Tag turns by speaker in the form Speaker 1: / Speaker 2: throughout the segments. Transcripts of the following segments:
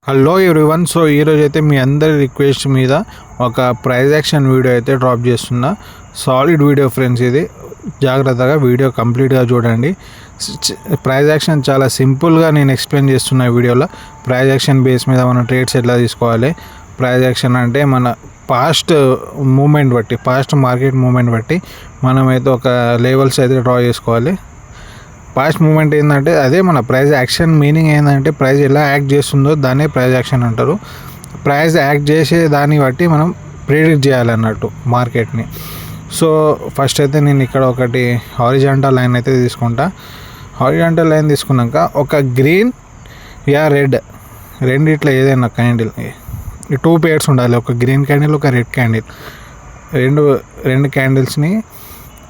Speaker 1: Hello everyone. So ఈరోజు అయితే మీ అందరి రిక్వెస్ట్ మీద ఒక ప్రైజ్ యాక్షన్ వీడియో అయితే డ్రాప్ చేస్తున్నా. సాలిడ్ వీడియో ఫ్రెండ్స్, ఇది జాగ్రత్తగా వీడియో కంప్లీట్గా చూడండి. ప్రైజ్ యాక్షన్ చాలా సింపుల్గా నేను ఎక్స్ప్లెయిన్ చేస్తున్నా ఈ వీడియోలో. ప్రైజ్ యాక్షన్ బేస్ మీద మనం ట్రేడ్స్ ఎట్లా తీసుకోవాలి. ప్రైజ్ యాక్షన్ అంటే మన పాస్ట్ మూమెంట్ బట్టి, పాస్ట్ మార్కెట్ మూమెంట్ బట్టి మనమైతే ఒక లెవెల్స్ అయితే డ్రా చేసుకోవాలి. పాస్ట్ మూమెంట్ ఏంటంటే అదే మన ప్రైజ్ యాక్షన్ మీనింగ్ ఏంటంటే ప్రైజ్ ఎలా యాక్ట్ చేస్తుందో దాన్నే ప్రైజ్ యాక్షన్ అంటారు. ప్రైజ్ యాక్ట్ చేసే దాన్ని బట్టి మనం ప్రిడిక్ట్ చేయాలన్నట్టు మార్కెట్ని. సో ఫస్ట్ అయితే నేను ఇక్కడ ఒకటి హారిజాంటల్ లైన్ అయితే తీసుకుంటా. హారిజాంటల్ లైన్ తీసుకున్నాక ఒక గ్రీన్ యా రెడ్ రెండిట్లో ఏదైనా క్యాండిల్, 2 పేర్స్ ఉండాలి. ఒక గ్రీన్ క్యాండిల్, ఒక రెడ్ క్యాండిల్, రెండు క్యాండిల్స్ని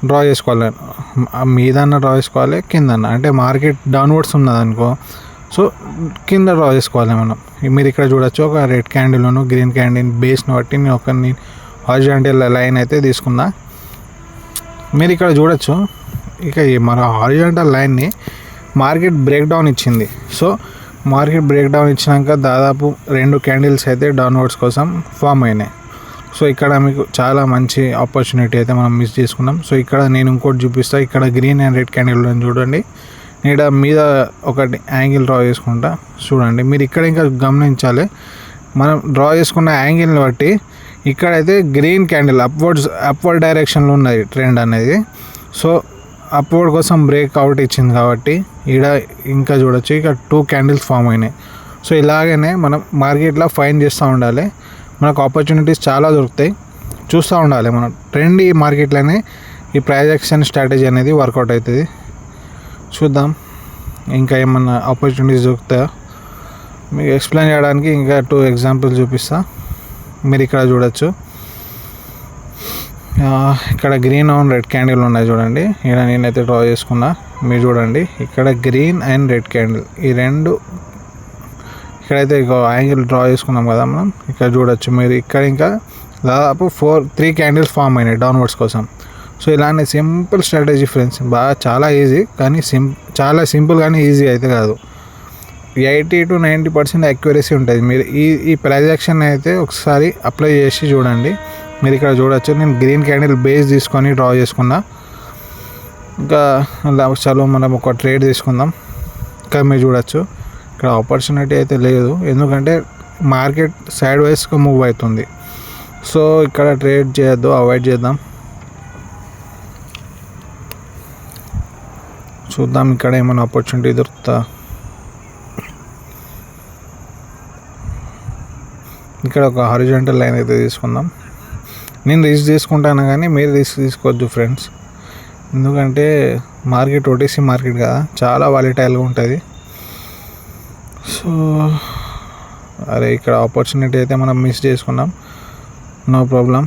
Speaker 1: డ్రా చేసుకోవాలి. మీదన్న డ్రా చేసుకోవాలి, కిందన్న అంటే మార్కెట్ డౌన్వర్డ్స్ ఉన్నదనుకో, సో కింద డ్రా చేసుకోవాలి మనం. మీరు ఇక్కడ చూడొచ్చు, ఒక రెడ్ క్యాండిల్ను గ్రీన్ క్యాండిల్ బేస్ని బట్టి నేను ఒక హారిజాంటల్ లైన్ అయితే తీసుకున్నా. మీరు ఇక్కడ చూడొచ్చు, ఇక మన హారిజాంటల్ లైన్ని మార్కెట్ బ్రేక్ డౌన్ ఇచ్చింది. సో మార్కెట్ బ్రేక్ డౌన్ ఇచ్చినాక దాదాపు 2 క్యాండిల్స్ అయితే డౌన్వర్డ్స్ కోసం ఫామ్ అయినాయి. సో ఇక్కడ మీకు చాలా మంచి ఆపర్చునిటీ అయితే మనం మిస్ చేసుకున్నాం. సో ఇక్కడ నేను ఇంకోటి చూపిస్తాను. ఇక్కడ గ్రీన్ అండ్ రెడ్ క్యాండిల్ చూడండి. నేను మీద ఒకటి యాంగిల్ డ్రా చేసుకుంటా. చూడండి, మీరు ఇక్కడ ఇంకా గమనించాలి, మనం డ్రా చేసుకున్న యాంగిల్ని బట్టి ఇక్కడైతే గ్రీన్ క్యాండిల్ అప్వర్డ్ డైరెక్షన్లో ఉన్నది ట్రెండ్ అనేది. సో అప్వర్డ్ కోసం బ్రేక్ అవుట్ ఇచ్చింది కాబట్టి ఇక్కడ ఇంకా చూడొచ్చు, ఇక 2 క్యాండిల్స్ ఫామ్ అయినాయి. సో ఇలాగనే మనం మార్కెట్లో ఫైండ్ చేస్తూ ఉండాలి. మనకు ఆపర్చునిటీస్ చాలా దొరుకుతాయి, చూస్తూ ఉండాలి. మనం ట్రెండ్ ఈ మార్కెట్లోనే ఈ ప్రైజ్ యాక్షన్ స్ట్రాటజీ అనేది వర్కౌట్ అవుతుంది. చూద్దాం ఇంకా ఏమన్నా ఆపర్చునిటీస్ దొరుకుతాయో మీకు ఎక్స్ప్లెయిన్ చేయడానికి ఇంకా 2 ఎగ్జాంపుల్స్ చూపిస్తా. మీరు ఇక్కడ చూడొచ్చు, ఇక్కడ గ్రీన్ అండ్ రెడ్ క్యాండిల్ ఉన్నాయి చూడండి. ఇక్కడ నేనైతే డ్రా చేసుకున్నా. మీరు చూడండి, ఇక్కడ గ్రీన్ అండ్ రెడ్ క్యాండిల్ ఈ రెండు, ఇక్కడైతే ఇక యాంగిల్ డ్రా చేసుకున్నాం కదా మనం. ఇక్కడ చూడొచ్చు మీరు, ఇక్కడ ఇంకా దాదాపు 3 క్యాండిల్స్ ఫామ్ అయినాయి డౌన్వర్డ్స్ కోసం. సో ఇలానే సింపుల్ స్ట్రాటజీ ఫ్రెండ్స్, చాలా ఈజీ, కానీ చాలా సింపుల్ కానీ ఈజీ అయితే కాదు. 80 to 90% అక్యురసీ ఉంటుంది. మీరు ఈ ప్రైజ్ యాక్షన్ అయితే ఒకసారి అప్లై చేసి చూడండి. మీరు ఇక్కడ చూడొచ్చు, నేను గ్రీన్ క్యాండిల్ బేస్ తీసుకొని డ్రా చేసుకున్నా. ఇంకా చలో మనం ఒక ట్రేడ్ తీసుకుందాం. ఇంకా మీరు చూడొచ్చు, ఇక్కడ ఆపర్చునిటీ అయితే లేదు, ఎందుకంటే మార్కెట్ సైడ్ వైస్గా మూవ్ అవుతుంది. సో ఇక్కడ ట్రేడ్ చేయొద్దు, అవాయిడ్ చేద్దాం. చూద్దాం ఇక్కడ ఏమైనా ఆపర్చునిటీ దొరుకుతా. ఇక్కడ ఒక హారిజాంటల్ లైన్ అయితే తీసుకుందాం. నేను రిస్క్ తీసుకుంటాను కానీ మీరు రిస్క్ తీసుకోవద్దు ఫ్రెండ్స్, ఎందుకంటే మార్కెట్ ఓటీసీ మార్కెట్ కదా, చాలా వాలిటైల్గా ఉంటుంది. సో అరే ఇక్కడ ఆపర్చునిటీ అయితే మనం మిస్ చేసుకున్నాం. నో ప్రాబ్లం,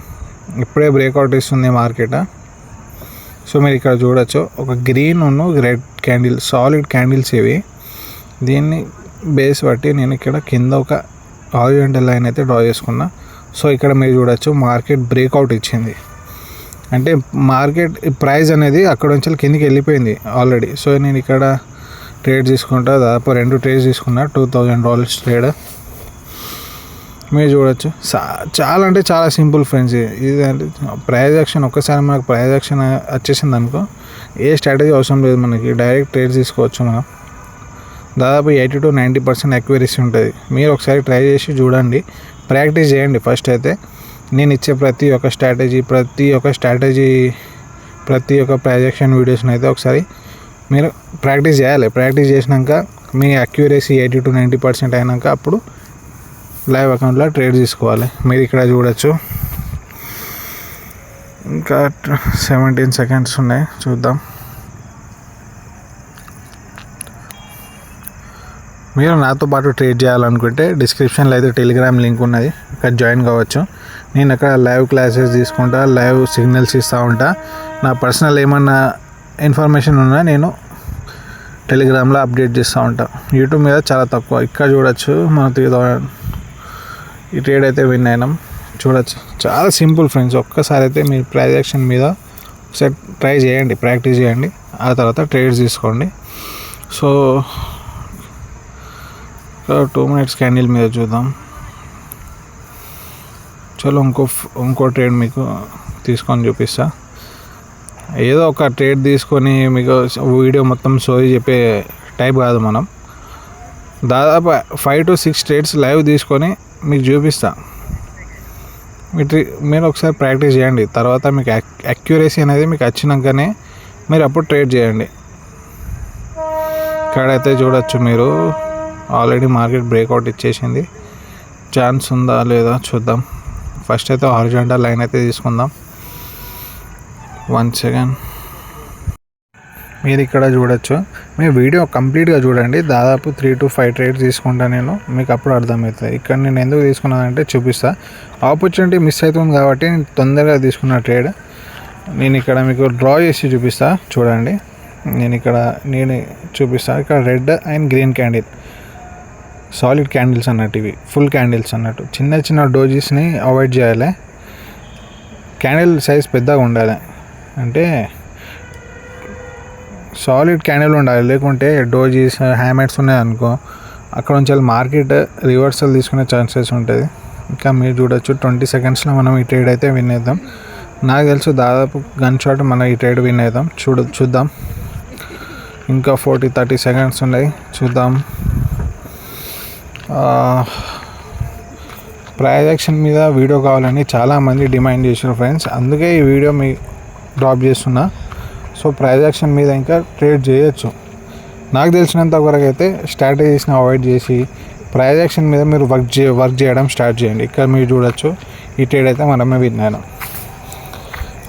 Speaker 1: ఇప్పుడే బ్రేక్అవుట్ ఇస్తుంది మార్కెట్. సో మీరు ఇక్కడ చూడొచ్చు, ఒక green red candle, solid candles ఇవి. దీన్ని బేస్ బట్టి నేను ఇక్కడ కింద ఒక హారిజాంటల్ లైన్ అయితే డ్రా చేసుకున్నా. సో ఇక్కడ మీరు చూడొచ్చు, మార్కెట్ బ్రేక్అవుట్ ఇచ్చింది, అంటే మార్కెట్ ప్రైస్ అనేది అక్కడ నుంచి కిందికి వెళ్ళిపోయింది ఆల్రెడీ. సో నేను ఇక్కడ ట్రేడ్ తీసుకుంటా, దాదాపు 2 ట్రేడ్స్ తీసుకున్నా, $2000 ట్రేడ్. మీరు చూడొచ్చు, చాలా అంటే చాలా సింపుల్ ఫ్రెండ్స్. ఇది అంటే ప్రైజ్ యాక్షన్, ఒక్కసారి మనకు ప్రైజ్ యాక్షన్ వచ్చేసింది అనుకో, ఏ స్ట్రాటజీ అవసరం లేదు, మనకి డైరెక్ట్ ట్రేడ్స్ తీసుకోవచ్చు మనం. దాదాపు 80 to 90% అక్యురసీ ఉంటుంది. మీరు ఒకసారి ట్రై చేసి చూడండి, ప్రాక్టీస్ చేయండి ఫస్ట్ అయితే. నేను ఇచ్చే ప్రతి ఒక్క ప్రైజ్ యాక్షన్ వీడియోస్ని అయితే ఒకసారి మీరు ప్రాక్టీస్ చేయాలి. ప్రాక్టీస్ చేసినాక మీ అక్యురసీ 80 to 90% అయినాక అప్పుడు లైవ్ అకౌంట్లో ట్రేడ్ తీసుకోవాలి. మీరు ఇక్కడ చూడొచ్చు, ఇంకా 17 seconds ఉన్నాయి, చూద్దాం. మీరు నాతో పాటు ట్రేడ్ చేయాలనుకుంటే డిస్క్రిప్షన్లో అయితే టెలిగ్రామ్ లింక్ ఉన్నది, ఇక్కడ జాయిన్ కావచ్చు. నేను అక్కడ లైవ్ క్లాసెస్ తీసుకుంటా, లైవ్ సిగ్నల్స్ ఇస్తూ ఉంటా. నా పర్సనల్ ఏమన్నా ఇన్ఫర్మేషన్ ఉన్నా నేను టెలిగ్రామ్లో అప్డేట్ చేస్తూ ఉంటాను. యూట్యూబ్ మీద చాలా తక్కువ. ఇక్కడ చూడొచ్చు, మనం ఈ ట్రేడ్ అయితే విన్ అయినాం. చూడొచ్చు, చాలా సింపుల్ ఫ్రెండ్స్. ఒక్కసారి అయితే మీరు ప్రైజ్ యాక్షన్ మీద ఒకసారి ట్రై చేయండి, ప్రాక్టీస్ చేయండి, ఆ తర్వాత ట్రేడ్స్ తీసుకోండి. సో 2 minutes క్యాండిల్ మీద చూద్దాం. చలో ఇంకో ట్రేడ్ మీకు తీసుకొని చూపిస్తా. ఏదో ఒక ట్రేడ్ తీసుకొని మీకు వీడియో మొత్తం సోయి చెప్పే టైప్ కాదు. మనం దాదాపు 5 to 6 ట్రేడ్స్ లైవ్ తీసుకొని మీకు చూపిస్తా. మీరు ఒకసారి ప్రాక్టీస్ చేయండి. తర్వాత మీకు అక్యురసీ అనేది మీకు వచ్చినాకనే మీరు అప్పుడు ట్రేడ్ చేయండి. ఇక్కడైతే చూడొచ్చు మీరు ఆల్రెడీ మార్కెట్ బ్రేక్అవుట్ ఇచ్చేసింది. ఛాన్స్ ఉందా లేదా చూద్దాం. ఫస్ట్ అయితే హారిజాంటల్ లైన్ అయితే తీసుకుందాం. 1 second. మీరు ఇక్కడ చూడొచ్చు. మీరు వీడియో కంప్లీట్గా చూడండి. దాదాపు 3 to 5 ట్రేడ్స్ తీసుకుంటా నేను, మీకు అప్పుడు అర్థమవుతుంది. ఇక్కడ నేను ఎందుకు తీసుకున్నానంటే చూపిస్తా. ఆపర్చునిటీ మిస్ అవుతుంది కాబట్టి నేను తొందరగా తీసుకున్న ట్రేడ్. నేను ఇక్కడ మీకు డ్రా చేసి చూపిస్తా చూడండి. నేను చూపిస్తా. ఇక్కడ red and green candle, solid candles అన్నట్టు, ఇవి ఫుల్ క్యాండిల్స్ అన్నట్టు. చిన్న డోజెస్ని అవాయిడ్ చేయాలి. క్యాండిల్ సైజ్ పెద్దగా ఉండాలి, అంటే సాలిడ్ క్యాండిల్ ఉండాలి. లేకుంటే డోజీస్ హ్యామెట్స్ ఉన్నాయి అనుకో, అక్కడ నుంచి మార్కెట్ రివర్సల్ తీసుకునే ఛాన్సెస్ ఉంటుంది. ఇంకా మీరు చూడొచ్చు 20 secondsలో మనం ఈ ట్రేడ్ అయితే విన్ అవుతాం. నాకు తెలుసు దాదాపు గన్ షాట్ మనం ఈ ట్రేడ్ విన్ అవుతాం. చూద్దాం. ఇంకా 30 seconds ఉన్నాయి, చూద్దాం. ప్రైజ్ యాక్షన్ మీద వీడియో కావాలని చాలామంది డిమాండ్ చేశారు ఫ్రెండ్స్, అందుకే ఈ వీడియో మీ డ్రాప్ చేస్తున్నా. సో ప్రైజ్ యాక్షన్ మీద ఇంకా ట్రేడ్ చేయొచ్చు. నాకు తెలిసినంత వరకు అయితే స్ట్రాటజీస్ని అవాయిడ్ చేసి ప్రైజ్ యాక్షన్ మీద మీరు వర్క్ చేయడం స్టార్ట్ చేయండి. ఇక్కడ మీరు చూడొచ్చు ఈ ట్రేడ్ అయితే మనమే విన్నాను.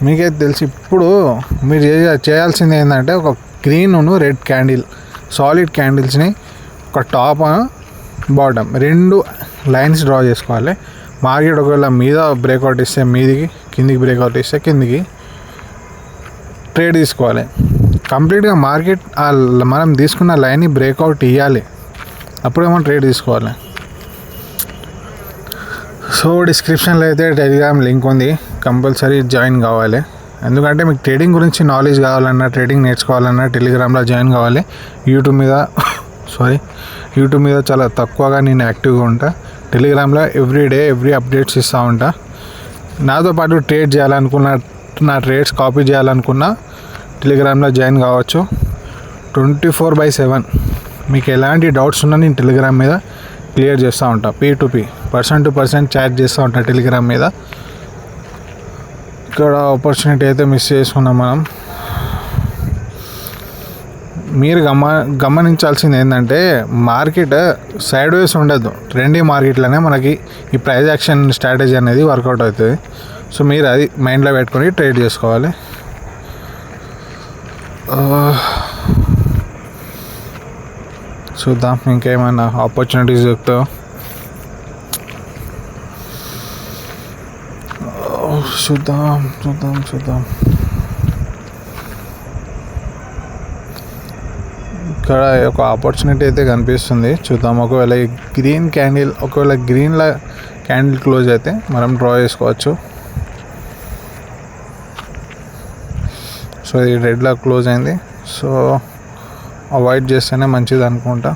Speaker 1: మీకైతే తెలిసి ఇప్పుడు మీరు చేయాల్సింది ఏంటంటే ఒక గ్రీన్ రెడ్ క్యాండిల్, సాలిడ్ క్యాండిల్స్ని ఒక టాప్ బాటమ్ 2 లైన్స్ డ్రా చేసుకోవాలి. మార్కెట్ ఒకవేళ మీద బ్రేక్అవుట్ ఇస్తే మీదికి, కిందికి బ్రేక్అవుట్ ఇస్తే కిందికి ట్రేడ్ తీసుకోవాలి. కంప్లీట్గా మార్కెట్ మనం తీసుకున్న లైన్ని బ్రేక్అవుట్ ఇవ్వాలి, అప్పుడే మనం ట్రేడ్ తీసుకోవాలి. సో డిస్క్రిప్షన్లో అయితే టెలిగ్రామ్ లింక్ ఉంది, కంపల్సరీ జాయిన్ కావాలి. ఎందుకంటే మీకు ట్రేడింగ్ గురించి నాలెడ్జ్ కావాలన్నా, ట్రేడింగ్ నేర్చుకోవాలన్నా టెలిగ్రామ్లో జాయిన్ కావాలి. యూట్యూబ్ మీద చాలా తక్కువగా నేను యాక్టివ్గా ఉంటా. టెలిగ్రామ్లో ఎవ్రీ అప్డేట్స్ ఇస్తూ ఉంటా. నాతో పాటు ట్రేడ్ చేయాలనుకున్న, నా ట్రేడ్స్ కాపీ చేయాలనుకున్నా టెలిగ్రామ్లో జాయిన్ కావచ్చు. 24/7 మీకు ఎలాంటి డౌట్స్ ఉన్నా నేను టెలిగ్రామ్ మీద క్లియర్ చేస్తూ ఉంటా. P2P, person to person chat చేస్తూ ఉంటా టెలిగ్రామ్ మీద. ఇక్కడ ఆపర్చునిటీ అయితే మిస్ చేసుకున్నాం మనం. మీరు గమనించాల్సింది ఏంటంటే మార్కెట్ సైడ్ వేస్ ఉండదు. ట్రెండీ మార్కెట్లోనే మనకి ఈ ప్రైజ్ యాక్షన్ స్ట్రాటజీ అనేది వర్కౌట్ అవుతుంది. సో మీరు అది మైండ్లో పెట్టుకొని ట్రేడ్ చేసుకోవాలి. చూద్దాం ఇంకేమైనా ఆపర్చునిటీస్ దొరుకుతాయో. చూద్దాం. ఇక్కడ ఒక ఆపర్చునిటీ అయితే కనిపిస్తుంది, చూద్దాం. ఒకవేళ ఈ గ్రీన్ క్యాండిల్ క్లోజ్ అయితే మనం డ్రా చేసుకోవచ్చు. సో ఇది రెడ్లా క్లోజ్ అయింది, సో అవాయిడ్ చేస్తేనే మంచిది అనుకుంటా.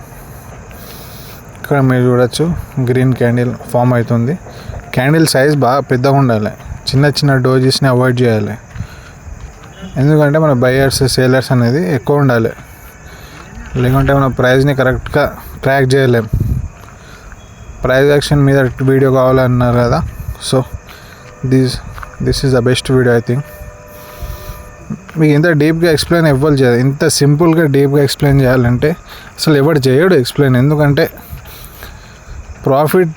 Speaker 1: ఇక్కడ మీరు చూడొచ్చు గ్రీన్ క్యాండిల్ ఫామ్ అవుతుంది. క్యాండిల్ సైజ్ బాగా పెద్దగా ఉండాలి, చిన్న డోజెస్ని అవాయిడ్ చేయాలి. ఎందుకంటే మన బయర్స్ సేలర్స్ అనేది ఎక్కువ ఉండాలి, లేకుంటే మన ప్రైస్ని కరెక్ట్గా ట్రాక్ చేయలేం. ప్రైజ్ యాక్షన్ మీద వీడియో కావాలన్నారు కదా, so this is the best video I think. మీకు ఇంత డీప్గా ఎక్స్ప్లెయిన్ ఎవ్వరు చేయదు. ఇంత సింపుల్గా డీప్గా ఎక్స్ప్లెయిన్ చేయాలంటే అసలు ఎవరు చేయడు ఎక్స్ప్లెయిన్. ఎందుకంటే ప్రాఫిట్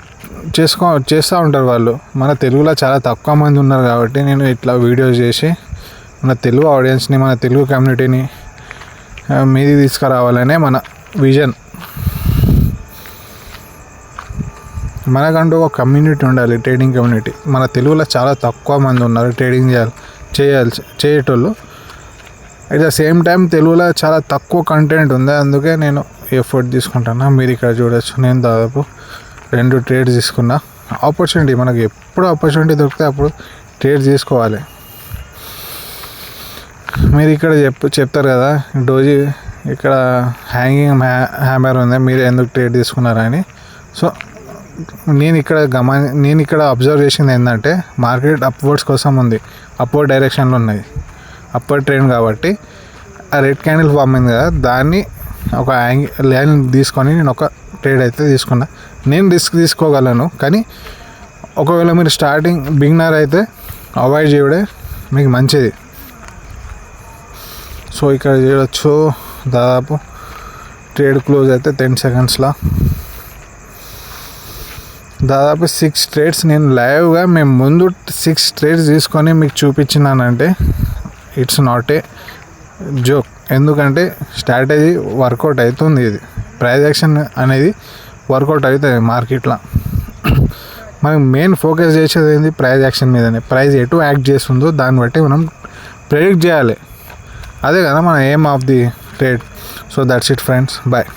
Speaker 1: చేస్తూ ఉంటారు వాళ్ళు. మన తెలుగులో చాలా తక్కువ మంది ఉన్నారు కాబట్టి నేను ఇట్లా వీడియోస్ చేసి మన తెలుగు ఆడియన్స్ని, మన తెలుగు కమ్యూనిటీని మీది తీసుకురావాలనే మన విజన్. మనకంటూ ఒక కమ్యూనిటీ ఉండాలి, ట్రేడింగ్ కమ్యూనిటీ. మన తెలుగులో చాలా తక్కువ మంది ఉన్నారు ట్రేడింగ్ చేయేటోళ్ళు. అట్ ద సేమ్ టైం తెలుగులో చాలా తక్కువ కంటెంట్ ఉంది, అందుకే నేను ఎఫర్ట్ తీసుకుంటున్నా. మీరు ఇక్కడ చూడొచ్చు, నేను దాదాపు 2 ట్రేడ్స్ తీసుకున్నా. ఆపర్చునిటీ మనకి ఎప్పుడు ఆపర్చునిటీ దొరికితే అప్పుడు ట్రేడ్ తీసుకోవాలి. మీరు ఇక్కడ చెప్తారు కదా ఇక్కడ హ్యాంగింగ్ హ్యామర్ ఉంది, మీరు ఎందుకు ట్రేడ్ తీసుకున్నారని. సో నేను ఇక్కడ అబ్జర్వ్ చేసింది ఏంటంటే మార్కెట్ అప్వర్డ్స్ కోసం ఉంది, అప్వర్డ్ డైరెక్షన్లో ఉన్నాయి, అప్వర్డ్ ట్రెండ్ కాబట్టి ఆ రెడ్ క్యాండిల్ ఫామ్ అయింది కదా, దాన్ని ఒక లైన్ తీసుకొని నేను ఒక ట్రేడ్ అయితే తీసుకున్నా. నేను రిస్క్ తీసుకోగలను, కానీ ఒకవేళ మీరు బిగినర్ అయితే అవాయిడ్ చేయడే మీకు మంచిది. సో ఇక్కడ చేయవచ్చు, దాదాపు ట్రేడ్ క్లోజ్ అయితే 10 సెకండ్స్లో దాదాపు 6 ట్రేడ్స్ నేను లైవ్గా మేము ముందు 6 ట్రేడ్స్ తీసుకొని మీకు చూపించినానంటే ఇట్స్ నాట్ ఏ జోక్. ఎందుకంటే స్ట్రాటజీ వర్కౌట్ అవుతుంది, ఇది ప్రైస్ యాక్షన్ అనేది వర్కౌట్ అవుతుంది మార్కెట్లో. మనం మెయిన్ ఫోకస్ చేసేది ఏంది, ప్రైస్ యాక్షన్ మీదనే. ప్రైస్ ఎటు యాక్ట్ చేస్తుందో దాన్ని బట్టి మనం ప్రెడిక్ట్ చేయాలి, అదే కదా మన aim of the trade. So that's it friends, bye.